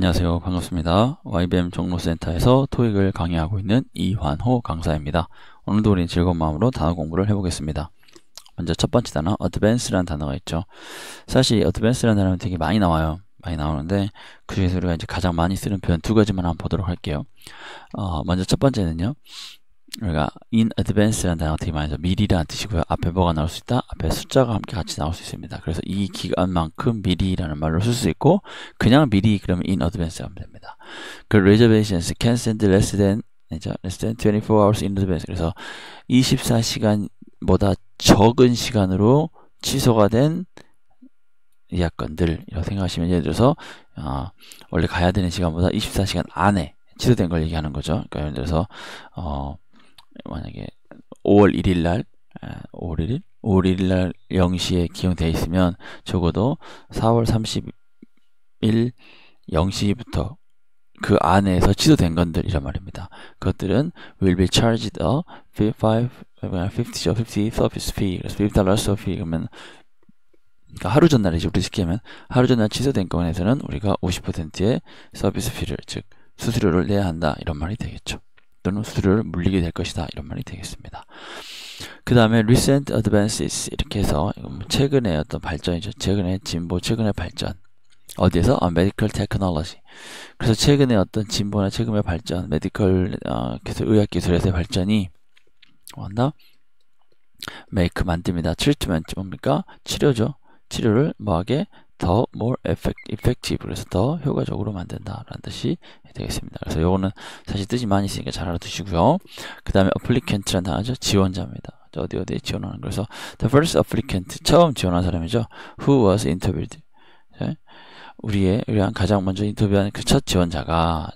안녕하세요. 반갑습니다. YBM 종로센터에서 토익을 강의하고 있는 이환호 강사입니다. 오늘도 우리는 즐거운 마음으로 단어 공부를 해보겠습니다. 먼저 첫 번째 단어, advance라는 단어가 있죠. 사실 advance라는 단어는 되게 많이 나와요. 많이 나오는데 그 중에서 우리가 이제 가장 많이 쓰는 표현 두 가지만 한번 보도록 할게요. 먼저 첫 번째는요. 우리가 in advance라는 단어가 되게 많이 나죠. 미리라는 뜻이고요. 앞에 뭐가 나올 수 있다? 앞에 숫자가 함께 같이 나올 수 있습니다. 그래서 이 기간만큼 미리라는 말로 쓸 수 있고 그냥 미리 그러면 in advance 하면 됩니다. 그 reservations can send less than 24 hours in advance. 그래서 24시간보다 적은 시간으로 취소가 된 예약건들 이라고 생각하시면, 예를 들어서 원래 가야 되는 시간보다 24시간 안에 취소된 걸 얘기하는 거죠. 그러니까 예를 들어서 만약에 5월 1일 날 5월 1일 날 0시에 기용되어 있으면 적어도 4월 30일 0시부터 그 안에서 취소된 건들 이란 말입니다. 그것들은 will be charged a 50 service fee. 그래서 $50 service fee. 그러면 그러니까 하루 전날이죠. 우리 쉽게 하면 하루 전날 취소된 건에서는 우리가 50%의 서비스 피를, 즉 수수료를 내야 한다, 이런 말이 되겠죠. 또는 수수료를 물리게 될 것이다, 이런 말이 되겠습니다. 그 다음에 recent advances, 이렇게 해서 최근의 어떤 발전이죠. 최근의 진보, 최근의 발전. 어디에서? medical technology. 그래서 최근의 어떤 진보나 최근의 발전, 메디컬 의학 기술에서의 발전이 뭐한다? make 만듭니다. treatment 뭡니까? 치료죠. 치료를 뭐하게? 더 more effective, 그래서 더 효과적으로 만든다라는 뜻이 되겠습니다. 그래서 요거는 사실 뜻이 많이 있으니까 잘 알아두시고요. 그 다음에 applicant라는 단어죠. 지원자입니다. 어디에 지원하는 거. 그래서 the first applicant, 처음 지원한 사람이죠. who was interviewed. 우리랑 가장 먼저 인터뷰한 그 첫 지원자가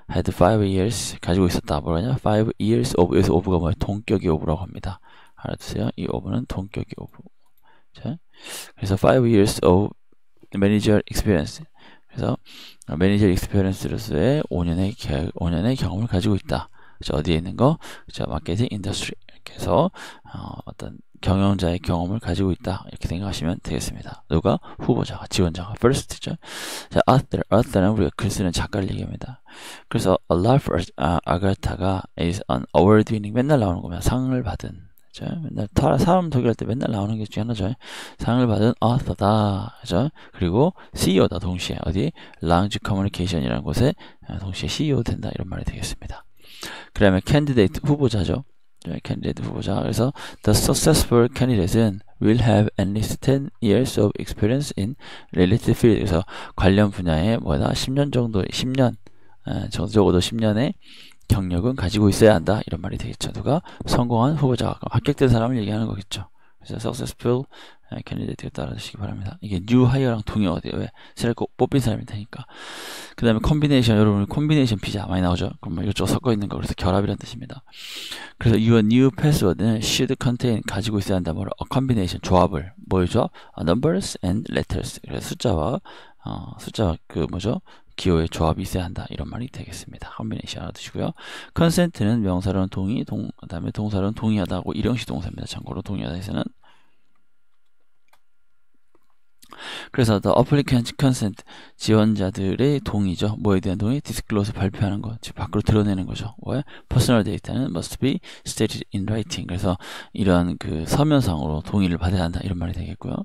had 5 years 가지고 있었다. 뭐라냐? 5 years of. 여기서 of가 뭐예요? 동격이 of라고 합니다. 알아두세요. 이 of는 동격이 of. 그래서 5 years of manager experience. 그래서 매니저 익스피리언스로서의 5년의 경험을 가지고 있다. 그래서 어디에 있는 거? 마케팅 인더스트리. 이렇게 해서 어떤 경영자의 경험을 가지고 있다, 이렇게 생각하시면 되겠습니다. 누가? 후보자가, 지원자가 first죠. 자, author는 우리가 글 쓰는 작가를 얘기합니다. 그래서 Ralph Agartha가 is an award winning, 맨날 나오는 거면 상을 받은, 맨날 사람 소개할 때 맨날 나오는 게 중에 하나죠. 상을 받은 author다. 그죠? 그리고 CEO다, 동시에. 어디? Lounge Communication이라는 곳에 동시에 CEO 된다, 이런 말이 되겠습니다. 그 다음에 candidate, 후보자죠. candidate 후보자. 그래서 the successful candidate는 will have at least 10 years of experience in related field. 그래서 관련 분야에 뭐다? 10년 정도, 10년, 적어도 10년의 경력은 가지고 있어야 한다, 이런 말이 되겠죠. 누가? 성공한 후보자가, 합격된 사람을 얘기하는 거겠죠. 그래서 successful candidate가 따라주시기 바랍니다. 이게 new hire랑 동의어돼요. 왜? 새로 꼭 뽑힌 사람이 되니까. 그 다음에 combination, 여러분 combination 피자 많이 나오죠. 그럼 이것저것 섞어 있는 거, 그래서 결합이라는 뜻입니다. 그래서 your new password는 should contain, 가지고 있어야 한다. 뭐를? a combination, 조합을. 뭐죠? numbers and letters. 그래서 숫자와 기호의 조합이 있어야 한다, 이런 말이 되겠습니다. 컨비네이션 알아두시고요. consent는 명사로는 동의, 그다음에 동사로는 동의하다고, 일형식 동사입니다. 참고로 동의하다에서는. 그래서 the applicant consent, 지원자들의 동의죠. 뭐에 대한 동의? disclose, 발표하는 거, 즉 밖으로 드러내는 거죠. 뭐에? personal data는 must be stated in writing. 그래서 이러한 그 서면상으로 동의를 받아야 한다, 이런 말이 되겠고요.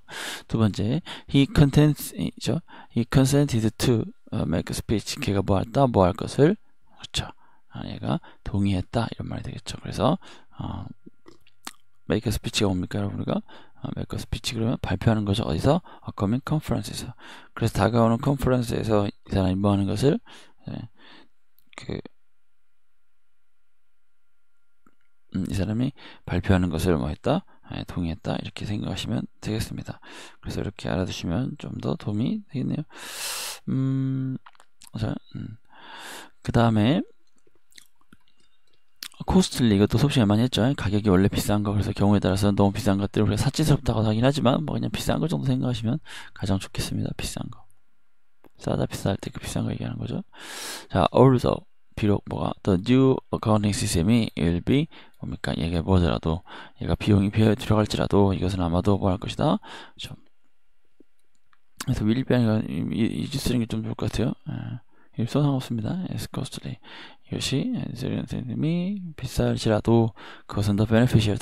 두 번째, he consented to make a speech. 걔가 뭐 할 것을, 그렇죠. 얘가 동의했다, 이런 말이 되겠죠. 그래서 make a speech가 뭡니까, 여러분이가? make a speech 그러면 발표하는 거죠. 어디서? upcoming conference에서. 그래서 다가오는 컨퍼런스에서 이 사람이 뭐 하는 것을, 이 사람이 발표하는 것을 뭐 했다? 동의했다, 이렇게 생각하시면 되겠습니다. 그래서 이렇게 알아두시면 좀 더 도움이 되겠네요. 그 다음에 코스틀리, 이것도 수업 시간에 많이 했죠. 가격이 원래 비싼 거. 그래서 경우에 따라서 너무 비싼 것들을 우리가 사치스럽다고 하긴 하지만 뭐 그냥 비싼 거 정도 생각하시면 가장 좋겠습니다. 비싼 거. 싸다, 비쌀 때 그 비싼 거 얘기하는 거죠. 자, although, 비록 뭐가 the new accounting system이 will be 뭡니까? 얘가 뭐더라도, 얘가 비용이 들어갈지라도 이것은 아마도 뭐 할 것이다. 그래서 will be 아니라 이 쓰는 게 좀 좋을 것 같아요. 일소 상관없습니다. It's costly. 이것이 선생님이 비쌀지라도 그것은 더 beneficial,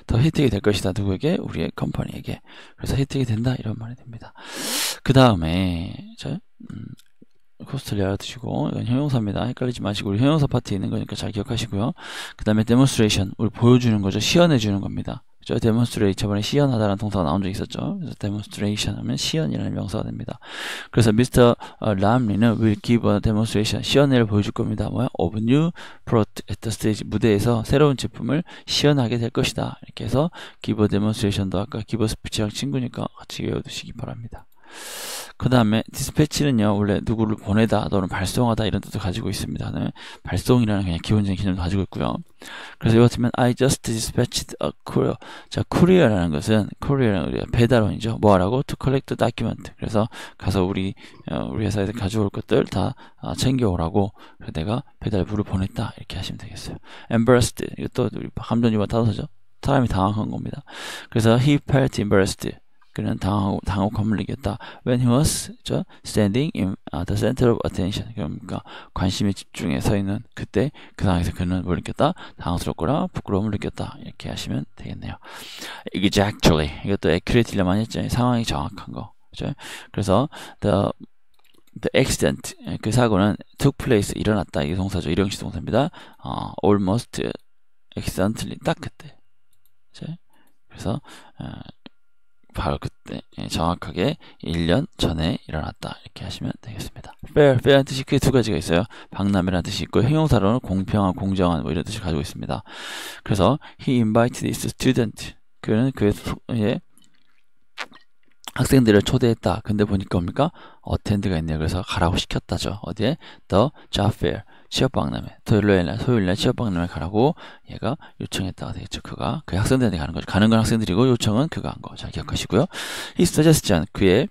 더 혜택이 될 것이다. 누구에게? 우리의 컴퍼니에게. 그래서 혜택이 된다. 이런 말이 됩니다. 그 다음에 costly 알아두시고 이건 형용사입니다. 헷갈리지 마시고 우리 형용사 파트에 있는 거니까 잘 기억하시고요. 그 다음에 demonstration, 우리 보여주는 거죠. 시연해 주는 겁니다. 그죠? demonstrate, 저번에 시연하다라는 동사가 나온 적 있었죠. 그래서 demonstration 하면 시연이라는 명사가 됩니다. 그래서 Mr. 람리는 will give a demonstration, 시연회를 보여줄 겁니다. 뭐야? of new product at the stage, 무대에서 새로운 제품을 시연하게 될 것이다. 이렇게 해서 give a demonstration도 아까 give a speech랑 친구니까 같이 외워두시기 바랍니다. 그 다음에 dispatch는요, 원래 누구를 보내다 또는 발송하다 이런 뜻을 가지고 있습니다. 발송이라는 그냥 기본적인 개념을 가지고 있고요. 그래서 이거 같으면 I just dispatched a courier. 자, courier라는 것은 courier라는 배달원이죠. 뭐 하라고? To collect the document. 그래서 가서 우리 회사에서 가져올 것들 다 챙겨오라고. 그래서 내가 배달부를 보냈다. 이렇게 하시면 되겠어요. embarrassed, 이것도 우리 감정 유발 타도서죠. 사람이 당황한 겁니다. 그래서 he felt embarrassed. 그는 당혹감을 느꼈다. When he was standing in the center of attention. 그러니까 관심에 집중해 서 있는 그때 그 상황에서 그는 뭘 느꼈다? 당황스럽거나 부끄러움을 느꼈다. 이렇게 하시면 되겠네요. Exactly. 이것도 accurately 많이 했잖아요. 상황이 정확한 거. 그죠? 그래서 the accident, 그 사고는 took place, 일어났다. 이게 동사죠. 일형식 동사입니다. Almost accidentally, 딱 그때. 그죠? 그래서 바로 그때 정확하게 1년 전에 일어났다. 이렇게 하시면 되겠습니다. fair한 뜻이 크게 두 가지가 있어요. 박람회라는 뜻이 있고 형용사로는 공평한, 공정한 뭐 이런 뜻을 가지고 있습니다. 그래서 he invited his student. 그는 그의 학생들을 초대했다. 근데 보니까 뭡니까? attend가 있네요. 그래서 가라고 시켰다죠. 어디에? the job fair. 취업박람회. 토요일날 취업박람회 가라고 얘가 요청했다가 되겠죠. 그가 그 학생들한테 가는 거죠. 가는 건 학생들이고 요청은 그가 한 거. 잘 기억하시고요. He suggestion, 그의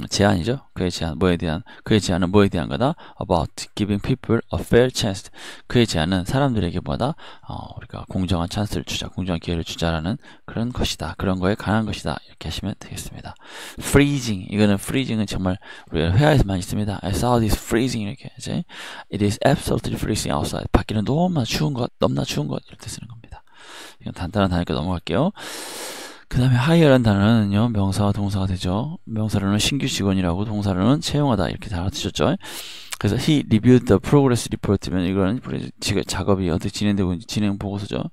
제안이죠. 그의 제안은 뭐에 대한 거다? About giving people a fair chance. 그의 제안은 사람들에게 뭐다? 우리가 공정한 찬스를 주자, 공정한 기회를 주자라는 그런 것이다. 그런 거에 관한 것이다. 이렇게 하시면 되겠습니다. Freezing, 이거는 freezing은 정말 우리가 회화에서 많이 씁니다. I saw this freezing 이렇게 이제 It is absolutely freezing outside. 밖에는 너무나 추운 것, 이럴 때 쓰는 겁니다. 이건 간단한 단어니까 넘어갈게요. 그 다음에 hire라는 단어는요, 명사와 동사가 되죠. 명사로는 신규 직원이라고, 동사로는 채용하다. 이렇게 다 알아두셨죠. 그래서 he reviewed the progress report면 이거는 작업이 어떻게 진행되고 있는지 진행 보고서죠.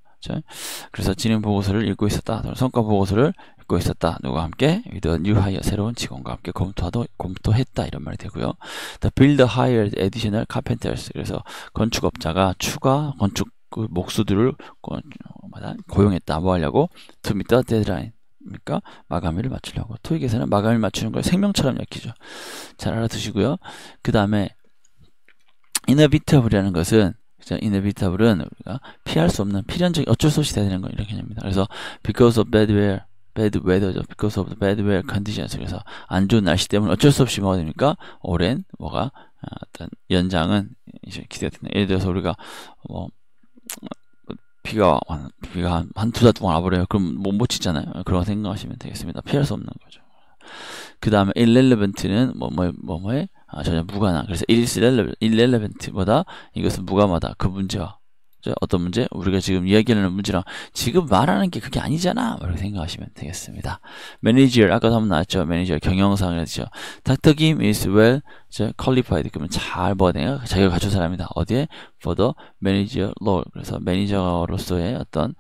그래서 진행 보고서를 읽고 있었다. 성과 보고서를 읽고 있었다. 누구와 함께? with a new hire, 새로운 직원과 함께 검토했다. 이런 말이 되고요. The builder hired additional carpenters. 그래서 건축업자가 추가 건축 그 목수들을 고용했다. 뭐 하려고? To meet the deadline. 그러니까 마감일을 맞추려고. 토익에서는 마감일 맞추는 걸 생명처럼 여기죠. 잘 알아두시고요. 그 다음에 inevitable이라는 것은 inevitable은 우리가 피할 수 없는 필연적인 어쩔 수 없이 돼야 되는 거 이런 개념입니다. 그래서 because of bad weather죠. because of the bad weather conditions. 그래서 안 좋은 날씨 때문에 어쩔 수 없이 뭐가 됩니까? 오랜 뭐가 어떤 연장은 이제 기대가 된다. 예를 들어서 우리가 비가 한 두 달 동안 와버려요. 그럼 못 치잖아요. 그런 거 생각하시면 되겠습니다. 피할 수 없는 거죠. 그 다음에 irrelevant는 뭐뭐에 전혀 무관한. 그래서 it is irrelevant보다 이것은 무감하다. 그 문제와 어떤 문제? 우리가 지금 이야기하는 문제랑 지금 말하는 게 그게 아니잖아. 이렇게 생각하시면 되겠습니다. 매니저, 아까도 한번 나왔죠. 매니저 경영상을 했죠. Dr. Kim is well qualified. 그러면 잘 뭐가 돼요? 자격을 갖춘 사람이다. 어디에? For the manager role. 그래서 매니저로서의 어떤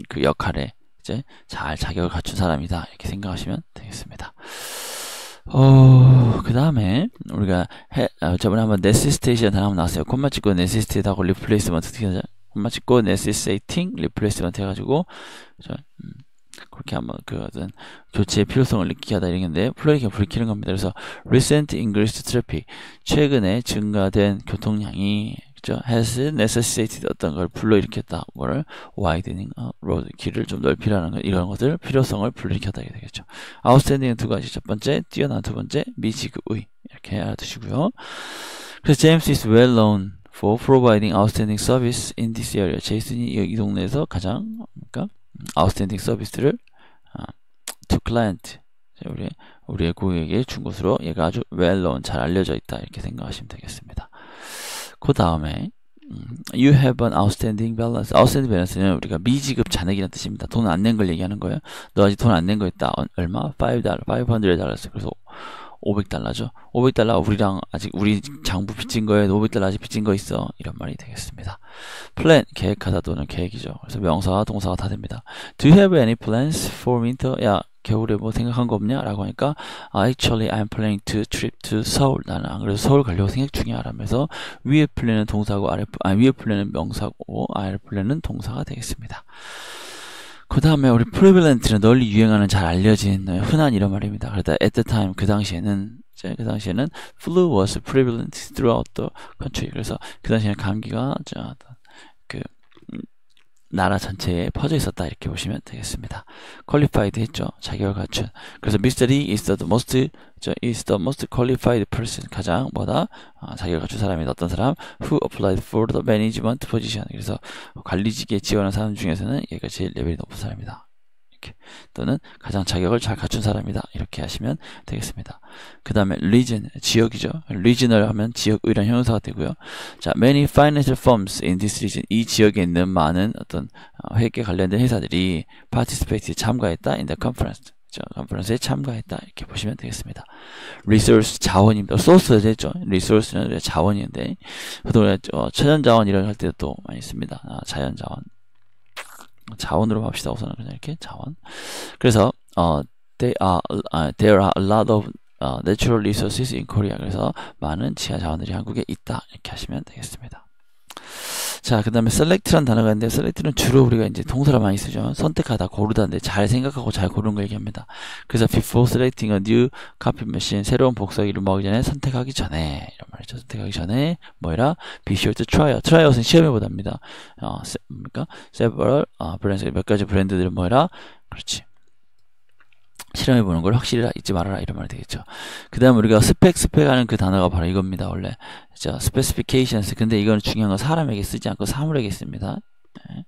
그 역할에 이제 잘 자격을 갖춘 사람이다. 이렇게 생각하시면 되겠습니다. 그 다음에 우리가 저번에 한번 necessitation 단어 한번 나왔어요. 콤마 찍고 necessitate 하고 replacement 어떻게 하죠? 콤마 찍고 necessitating replacement 해가지고 그렇게 한번 그 어떤 교체의 필요성을 느끼게 하다 이런 건데 플러리가 불키는 겁니다. 그래서 recent increased traffic, 최근에 증가된 교통량이 has necessitated 어떤 걸 불러일으켰다. 뭐를? widening road, 길을 좀 넓히라는 것, 이런 것들 필요성을 불러일으켰다 이게 되겠죠. outstanding 두 가지, 첫 번째 뛰어난, 두 번째 미지급의, 이렇게 알아두시고요. 그래서 James is well known for providing outstanding service in this area. 제이슨이 이 동네에서 가장 그러니까 outstanding 서비스를 to client, 우리 우리의 고객에게 준 것으로 얘가 아주 well known, 잘 알려져 있다 이렇게 생각하시면 되겠습니다. 그 다음에 You have an outstanding balance. outstanding balance는 우리가 미지급 잔액이라는 뜻입니다. 돈 안 낸 걸 얘기하는 거예요. 너 아직 돈 안 낸 거 있다. 얼마? $5, $500. 그래서 $500죠. $500 우리랑 아직 우리 장부 빚진 거에 $500 아직 빚진 거 있어. 이런 말이 되겠습니다. plan, 계획하다 또는 계획이죠. 그래서 명사와 동사가 다 됩니다. Do you have any plans for winter? 야, 겨울에 뭐 생각한 거 없냐? 라고 하니까 Actually, I'm planning to trip to Seoul. 나는 안 그래도 서울 가려고 생각 중이야. 라면서 위에 plan은 동사고 위에 plan은 명사고 아래 plan은 동사가 되겠습니다. 그 다음에 우리 prevalent는 널리 유행하는 잘 알려진 흔한 이런 말입니다. 그러다 at the time 그 당시에는 flu was prevalent throughout the country. 그래서 그 당시에는 감기가 나라 전체에 퍼져 있었다 이렇게 보시면 되겠습니다. qualified 했죠. 자격을 갖춘. 그래서 Mr. Lee is the most qualified person. 가장 자격을 갖춘 사람이다. 어떤 사람? Who applied for the management position. 그래서 관리직에 지원한 사람 중에서는 얘가 제일 레벨이 높은 사람이다. 이렇게. 또는 가장 자격을 잘 갖춘 사람이다. 이렇게 하시면 되겠습니다. 그 다음에 region, 지역이죠. regional 하면 지역이란 형용사가 되고요. 자, many financial firms in this region. 이 지역에 있는 많은 어떤 회계 관련된 회사들이 participate, 참가했다. in the conference. 컨퍼런스에 참가했다. 이렇게 보시면 되겠습니다. resource, 자원입니다. source가 되죠. resource는 자원인데, 보통 천연자원 이런 할 때도 또 많이 씁니다. 자연자원. 자원으로 합시다. 우선은 그냥 이렇게 자원. 그래서 there are a lot of natural resources in Korea. 그래서 많은 지하 자원들이 한국에 있다. 이렇게 하시면 되겠습니다. 자, 그 다음에 select라는 단어가 있는데 select는 주로 우리가 이제 동사로 많이 쓰죠. 선택하다, 고르다인데 잘 생각하고 잘 고르는 걸 얘기합니다. 그래서 before selecting a new copy machine, 새로운 복사기를 먹기 전에 선택하기 전에 이런 말이죠. 선택하기 전에 뭐라? be sure to try out. try out은 시험해보답니다. 뭡니까? several brands, 몇 가지 브랜드들은 뭐라? 그렇지. 실험해보는 걸 확실히 잊지 말아라 이런 말이 되겠죠. 그 다음 우리가 스펙하는 그 단어가 바로 이겁니다. 원래 자, specifications. 근데 이거는 중요한 건 사람에게 쓰지 않고 사물에게 씁니다. 네.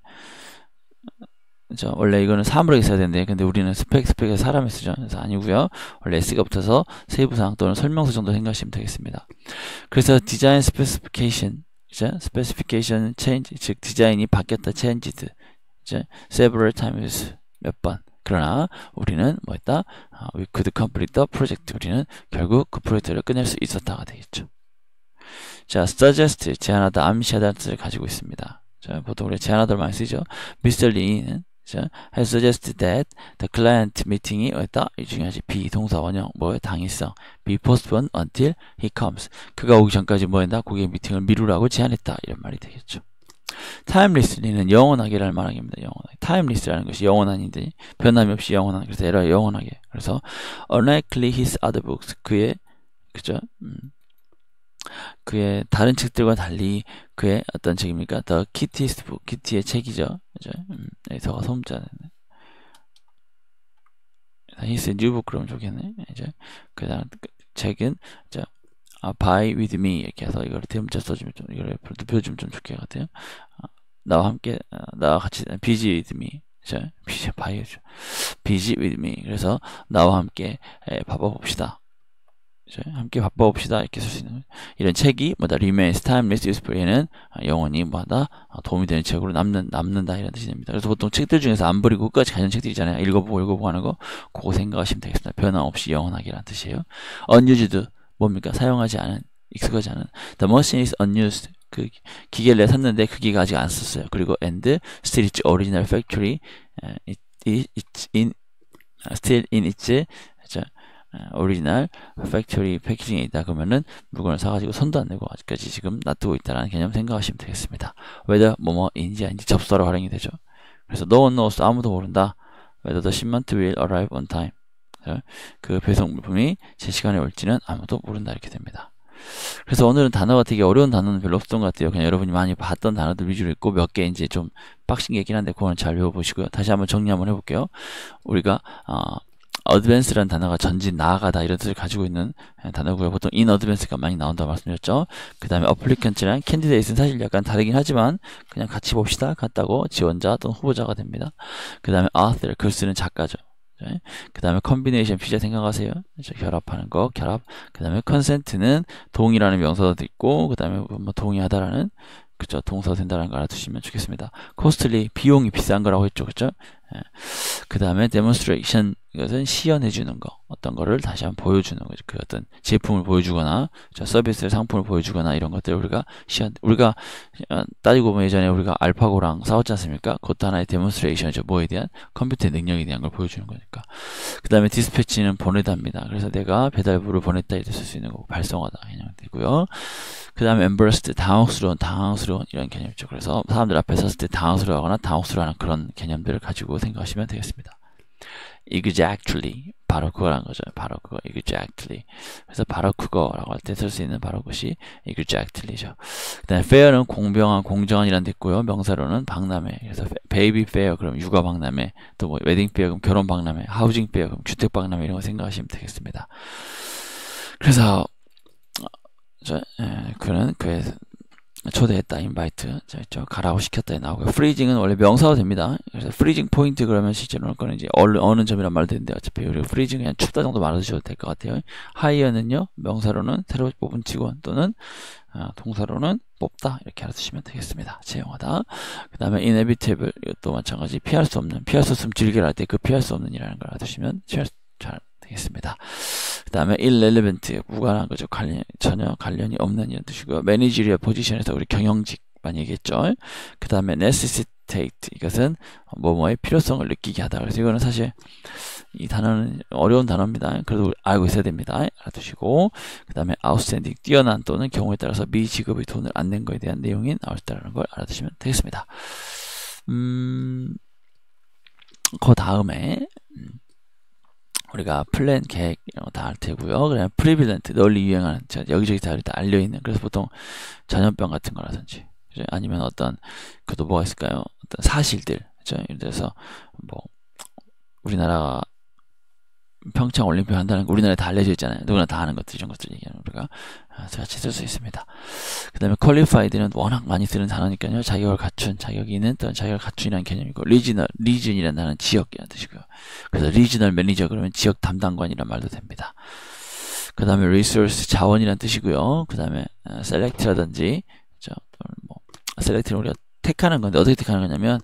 원래 이거는 사물에게 써야 되는데 근데 우리는 스펙에 사람에 쓰죠. 그래서 아니고요. 원래 S가 붙어서 세부사항 또는 설명서 정도 생각하시면 되겠습니다. 그래서 디자인 스페시피케이션 change, 즉 디자인이 바뀌었다, changed, several times, 몇 번. 그러나 우리는 뭐 했다? We could complete the project. 우리는 결국 그 프로젝트를 끝낼 수 있었다가 되겠죠. 자, suggest, 제안하다, 암시하다는 뜻을 가지고 있습니다. 자, 보통 우리가 제안하다를 많이 쓰죠. Mr. Lee는 has suggested that the client meeting이 뭐였다? 이 중요하지. be 동사 원형, 뭐의 당일성. be postponed until he comes. 그가 오기 전까지 뭐 했다? 고객 미팅을 미루라고 제안했다. 이런 말이 되겠죠. timeless는 영원하게라는 말입니다. 영원하게. timeless라는 것이 영원한인데 변함이 없이 영원한. 그래서 에러 영원하게. 그래서 unlikely his other books. 그의 다른 책들과 달리 그의 어떤 책입니까? The kitty's book. 키티의 책이죠. 그죠? 여기서가 소문자네. his new book 그러면 좋겠네. 이제 그다음 책은 buy with me 이렇게 해서 이걸 대문자 써주면 좀 이걸 눕혀주면 좀 좋게 같아요. 나와 같이 busy with me. busy with me. 그래서 나와 함께 바빠봅시다. 함께 바빠봅시다. 이렇게 쓸 수 있는 이런 책이 remains timeless useful. 얘는 영원히 도움이 되는 책으로 남는다 이런 뜻입니다. 그래서 보통 책들 중에서 안 버리고 끝까지 가는 책들 있잖아요. 읽어보고 하는 거 그거 생각하시면 되겠습니다. 변함없이 영원하게라는 뜻이에요. unused 뭡니까? 사용하지 않은, 익숙하지 않은. The machine is unused. 그 기계를 내가 샀는데 그 기계가 아직 안 썼어요. 그리고 and still its original factory, still in its original factory 패키징에 있다. 그러면은 물건을 사가지고 손도 안 내고 아직까지 지금 놔두고 있다라는 개념 생각하시면 되겠습니다. whether 뭐뭐인지 아닌지 접수하러 활용이 되죠. 그래서 no one knows. 아무도 모른다. whether the shipment will arrive on time. 그 배송 물품이 제 시간에 올지는 아무도 모른다 이렇게 됩니다. 그래서 오늘은 단어가 되게 어려운 단어는 별로 없던 것 같아요. 그냥 여러분이 많이 봤던 단어들 위주로 있고 몇 개 이제 좀 빡신 게 있긴 한데 그거는 잘 외워보시고요. 다시 한번 정리 한번 해볼게요. 우리가 advance라는 단어가 전진, 나아가다 이런 뜻을 가지고 있는 단어고요. 보통 in advance가 많이 나온다고 말씀드렸죠. 그 다음에 applicant랑 candidate는 사실 약간 다르긴 하지만 그냥 같이 봅시다. 같다고 지원자 또는 후보자가 됩니다. 그 다음에 author, 글 쓰는 작가죠. 그 다음에 combination 피자 생각하세요. 결합하는 거, 결합. 그 다음에 consent는 동의라는 명사도 있고, 그 다음에 뭐 동의하다라는, 그쵸, 동사도 된다는 거 알아두시면 좋겠습니다. costly, 비용이 비싼 거라고 했죠. 그쵸? 그 다음에 demonstration, 이것은 시연해주는 거. 어떤 거를 다시 한번 보여주는 거죠. 그 어떤 제품을 보여주거나, 서비스를, 상품을 보여주거나, 이런 것들을 우리가 따지고 보면 예전에 우리가 알파고랑 싸웠지 않습니까? 그것도 하나의 데몬스트레이션이죠. 뭐에 대한? 컴퓨터의 능력에 대한 걸 보여주는 거니까. 그 다음에 디스패치는 보내다입니다. 그래서 내가 배달부를 보냈다 이렇게 쓸 수 있는 거고, 발송하다 개념이 되고요. 그 다음에 embarrassed, 당황스러운 이런 개념이죠. 그래서 사람들 앞에 섰을 때 당황스러워하거나 당혹스러워하는 그런 개념들을 가지고 생각하시면 되겠습니다. exactly, 바로 그거란 거죠. 바로 그거, exactly. 그래서 바로 그거라고 할 때 쓸 수 있는 바로 그것이 exactly죠. 그 다음에 fair는 공평한, 공정한이란 데 있고요. 명사로는 박람회. 그래서 baby fair, 그럼 육아 박람회. 또 뭐 wedding fair, 그럼 결혼 박람회. housing fair, 그럼 주택 박람회. 이런 거 생각하시면 되겠습니다. 그래서 그는 그의 초대했다, 인바이트, 가라고 시켰다에 나오고요. freezing은 원래 명사가 됩니다. 그래서 freezing 포인트 그러면 실제로는 거는 이제 어느 점이란 말도 되는데 어차피 우리 freezing 그냥 춥다 정도 말해주셔도 될 것 같아요. hire는요, 명사로는 새로 뽑은 직원 또는 동사로는 뽑다 이렇게 알아두시면 되겠습니다. 채용하다. 그 다음에 inevitable, 이것도 마찬가지 피할 수 없으면 즐겨라 할 때 그 피할 수 없는 이라는 걸 알아두시면 잘 되겠습니다. 그 다음에 irrelevant, 무관한 거죠. 전혀 관련이 없는 이런 뜻이고요. managerial 포지션에서 우리 경영직 많이 얘기했죠. 그 다음에 necessitate, 이것은 뭐뭐의 필요성을 느끼게 하다. 그래서 이거는 사실 이 단어는 어려운 단어입니다. 그래도 알고 있어야 됩니다. 알아두시고, 그 다음에 outstanding, 뛰어난 또는 경우에 따라서 미지급의 돈을 안 낸 거에 대한 내용이 나올 때라는 걸 알아두시면 되겠습니다. 그 다음에 우리가 플랜, 계획 이런 거 다 할 테고요. 그다음에 프리빌런트, 널리 유행하는, 여기저기 다 알려 있는, 그래서 보통 전염병 같은 거라든지, 그죠? 아니면 어떤 그것도 뭐가 있을까요? 어떤 사실들, 그죠? 예를 들어서 뭐 우리나라가 평창 올림픽 한다는 거 우리나라에 다 알려져 있잖아요. 누구나 다 아는 것들, 이런 것들 얘기하는 우리가 같이 쓸 수 있습니다. 그 다음에 qualified는 워낙 많이 쓰는 단어니까요. 자격을 갖춘, 자격이 있는 또는 자격을 갖춘이라는 개념이고, region이라는 단어는 지역이라는 뜻이고요. 그래서 regional manager 그러면 지역 담당관이란 말도 됩니다. 그 다음에 resource, 자원이라는 뜻이고요. 그 다음에 select라든지, 뭐 select는 우리가 택하는 건데 어떻게 택하는 거냐면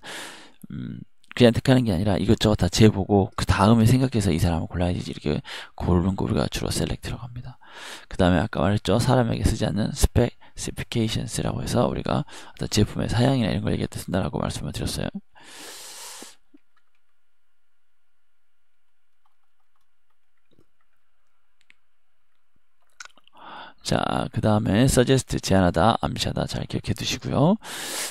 그냥 택하는 게 아니라 이것저것 다 재보고 그 다음에 생각해서 이 사람을 골라야지, 이렇게 고르는 거 우리가 주로 select라고 합니다. 그 다음에 아까 말했죠, 사람에게 쓰지 않는 specifications라고 해서 우리가 어떤 제품의 사양이나 이런 걸 얘기할 때 쓴다라고 말씀을 드렸어요. 자, 그 다음에 suggest, 제안하다, 암시하다 잘 기억해 두시고요.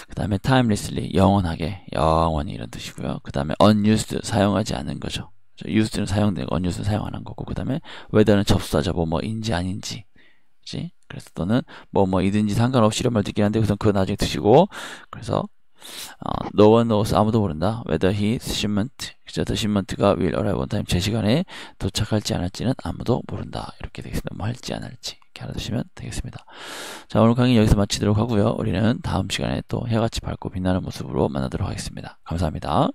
그 다음에 timelessly, 영원하게, 영원히 이런 뜻이고요. 그 다음에 unused, 사용하지 않은 거죠. used는 사용되고 unused는 사용 안 한 거고, 그 다음에 whether는 접수하자, 뭐뭐인지 아닌지, 그치? 그래서 또는 뭐뭐이든지 상관없이 이런 말도 있긴 한데 우선 그거 나중에 드시고, 그래서 no one knows, 아무도 모른다. whether his shipment, 그죠? the shipment가 will arrive on time, 제 시간에 도착할지 안 할지는 아무도 모른다. 이렇게 되겠습니다. 뭐 할지 안 할지 이렇게 알아두시면 되겠습니다. 자, 오늘 강의 여기서 마치도록 하고요. 우리는 다음 시간에 또 해같이 밝고 빛나는 모습으로 만나도록 하겠습니다. 감사합니다.